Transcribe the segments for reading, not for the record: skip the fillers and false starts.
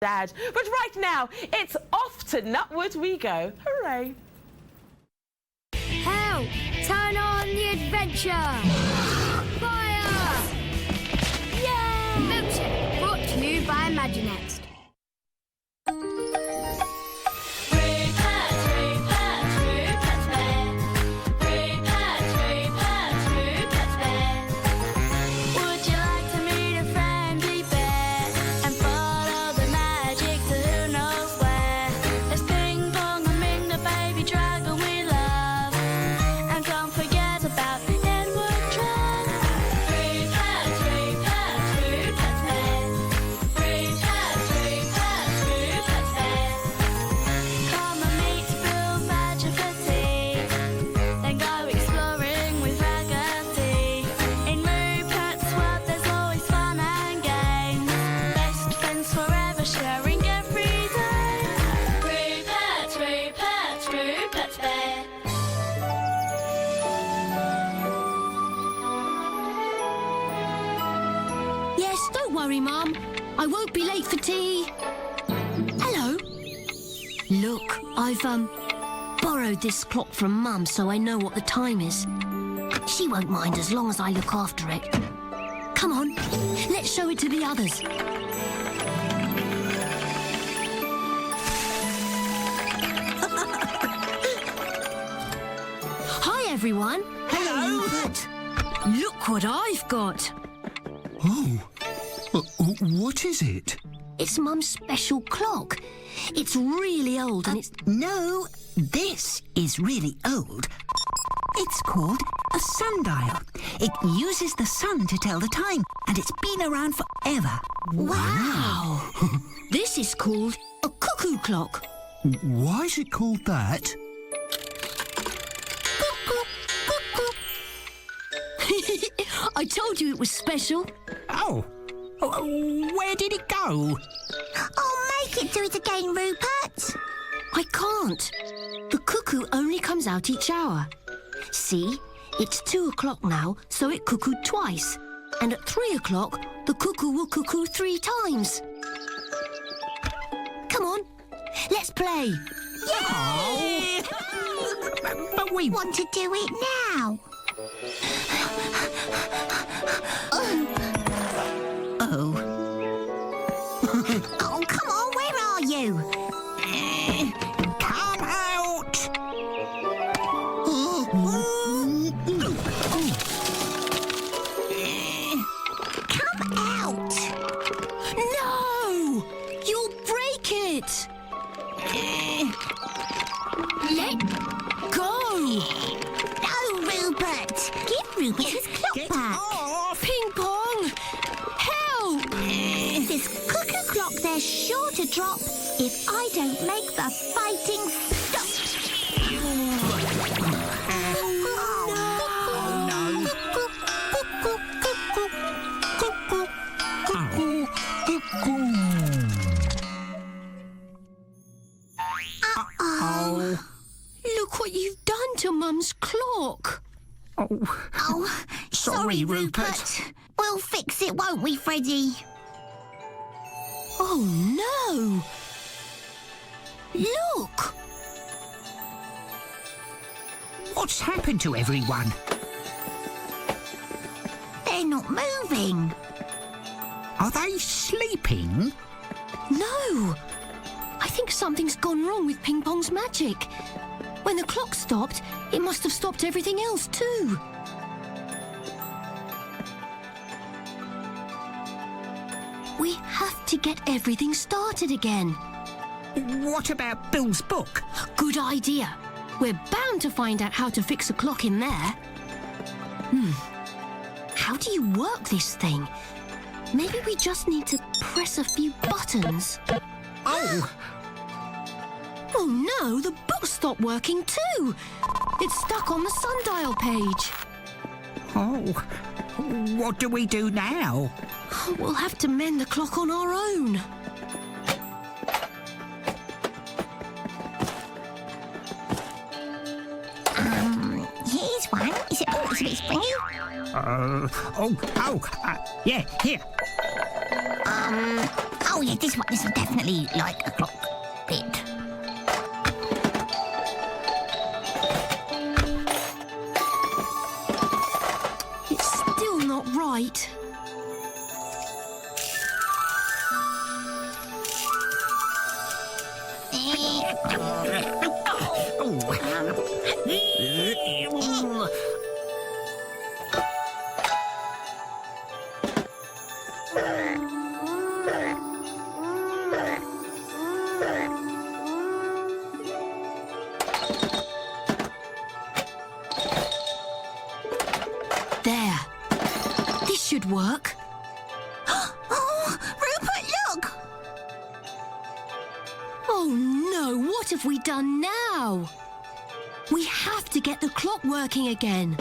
Dad. But right now, it's off to Nutwood we go. Hooray! Help! Turn on the adventure! Fire! Yay! Milkshake, brought to you by Imaginext. Don't worry, Mum. I won't be late for tea. Hello. Look, I've, borrowed this clock from Mum so I know what the time is. She won't mind as long as I look after it. Come on, let's show it to the others. Hi, everyone. Hello. Rupert. Look what I've got. Oh. What is it? It's Mum's special clock. It's really old and it's... No, this is really old. It's called a sundial. It uses the sun to tell the time, and it's been around forever. Wow! This is called a cuckoo clock. Why is it called that? Cuckoo, cuckoo. I told you it was special. Oh, where did it go? Oh, make it do it again, Rupert. I can't. The cuckoo only comes out each hour. See, it's 2 o'clock now, so it cuckooed twice. And at 3 o'clock, the cuckoo will cuckoo 3 times. Come on, let's play. Yay! But we Want to do it now? Oh. Oh, come on, where are you? Come out! Come out! No! You'll break it! Let go! No, Rupert! Give Rupert his clock Get back. off! Ping pong! Help! This cuckoo clock, they're sure to drop if I don't make the fighting stop. Oh. Look what you've done to Mum's clock. Oh, Sorry, Rupert. We'll fix it, won't we, Freddie? Oh, no! Look! What's happened to everyone? They're not moving. Are they sleeping? No! I think something's gone wrong with Ping Pong's magic. When the clock stopped, it must have stopped everything else too. We have to get everything started again. What about Bill's book? Good idea. We're bound to find out how to fix a clock in there. How do you work this thing? Maybe we just need to press a few buttons. Oh! Oh no, the book stopped working too. It's stuck on the sundial page. Oh, what do we do now? We'll have to mend the clock on our own. Here's one. Is it a bit springy? Yeah, here. Oh, Oh, yeah, this is definitely like a clock bit. It's still not right. There. This should work. Oh, Rupert, look! Oh no, what have we done now? We have to get the clock working again.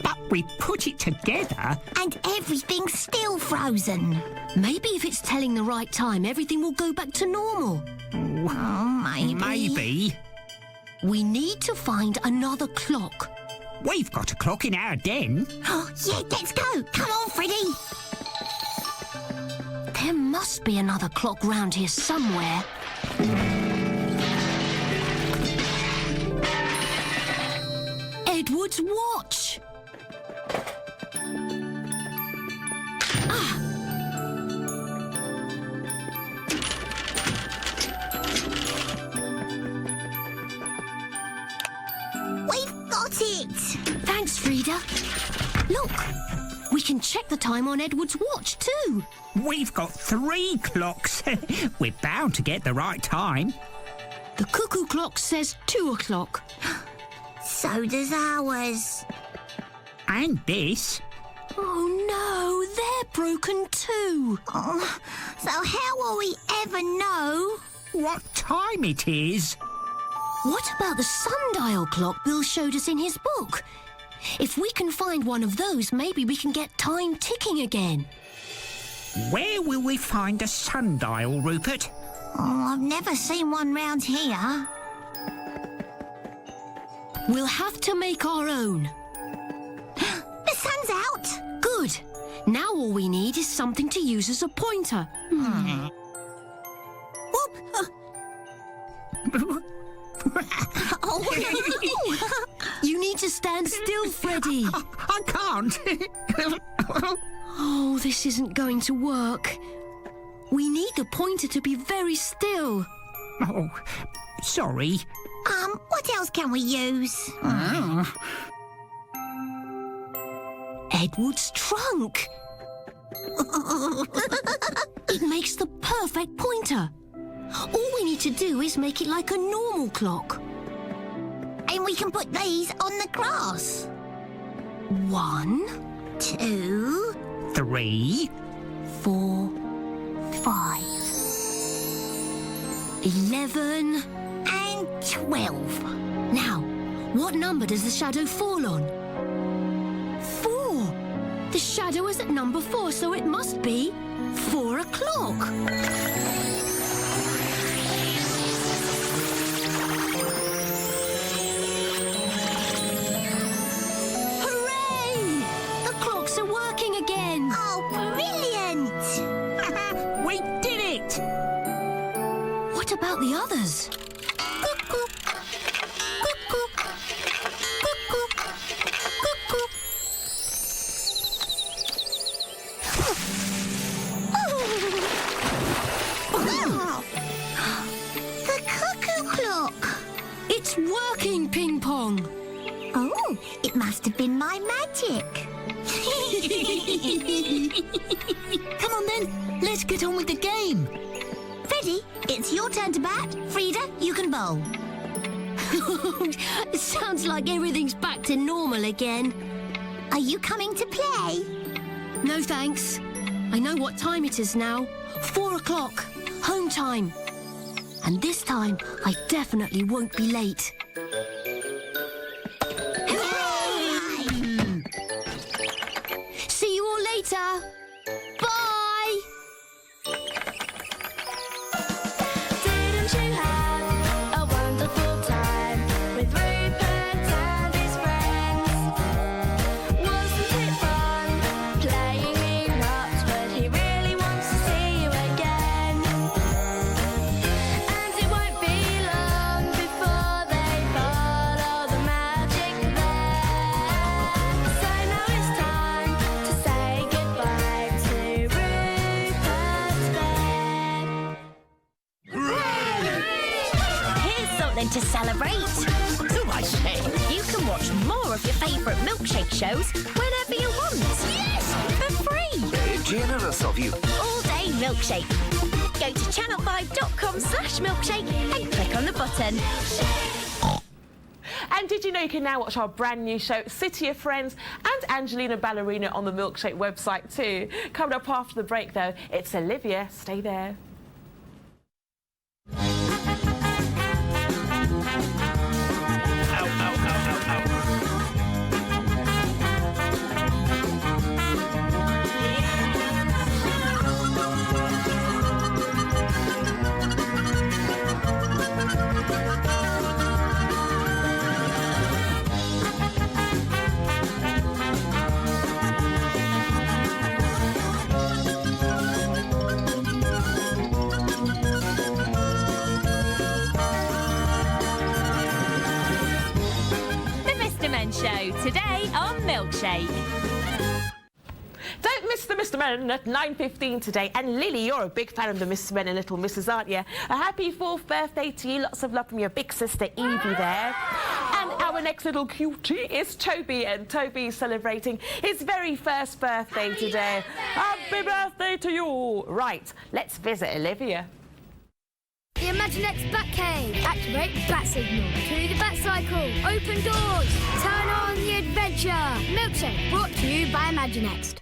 But we put it together. And everything's still frozen. Maybe if it's telling the right time, everything will go back to normal. Oh, maybe. Maybe. We need to find another clock. We've got a clock in our den. Oh, yeah, let's go. Come on, Freddie. There must be another clock round here somewhere. Edward's watch! We've got it. Thanks, Frida. Look, we can check the time on Edward's watch too. We've got 3 clocks. We're bound to get the right time. The cuckoo clock says 2 o'clock. So does ours. And this. Oh no, they're broken too. Oh, so how will we ever know? What time it is? What about the sundial clock Bill showed us in his book? If we can find one of those, maybe we can get time ticking again. Where will we find a sundial, Rupert? Oh, I've never seen one round here. We'll have to make our own. The sun's out. Good. Now all we need is something to use as a pointer. Oh, You need to stand still, Freddie. I can't. Oh, this isn't going to work. We need the pointer to be very still. Oh, sorry. what else can we use? Edward's trunk. It makes the perfect pointer. All we need to do is make it like a normal clock. And we can put these on the grass. 1, 2, 3. 4, 5, 11. and 12. Now, what number does the shadow fall on? 4. The shadow is at number 4, so it must be 4 o'clock. Hooray! The clocks are working again. Oh, brilliant! We did it! What about the others? Cuckoo. Cuckoo. Cuckoo. Cuckoo. Oh. The cuckoo clock. It's working, Ping Pong. Oh, it must have been my magic. Come on then, let's get on with the game. Freddie, it's your turn to bat. Frida, you can bowl. It sounds like everything's back to normal again. Are you coming to play? No thanks. I know what time it is now. 4 o'clock, home time. And this time, I definitely won't be late. See you all later. Bye! Didn't you have a wonderful time with Rupert and his friends? Wasn't it fun playing he nuts, but he really wants to feeling to celebrate? Do I say? You can watch more of your favourite milkshake shows whenever you want. Yes! For free! Very generous of you. All day milkshake. Go to channel5.com/milkshake and click on the button. And did you know you can now watch our brand new show, City of Friends, and Angelina Ballerina on the Milkshake website too? Coming up after the break, though, it's Olivia. Stay there. Show today on Milkshake. Don't miss the Mr. Men at 9:15 today. And Lily, you're a big fan of the Mr. Men and Little Misses, aren't you? A happy 4th birthday to you. Lots of love from your big sister Evie there. And our next little cutie is Toby, and Toby's celebrating his very first birthday today. Happy birthday to you. Right, let's visit Olivia. The Imaginext Batcave. Activate bat signal to the bat cycle. Open doors. Turn on the adventure. Milkshake brought to you by Imaginext.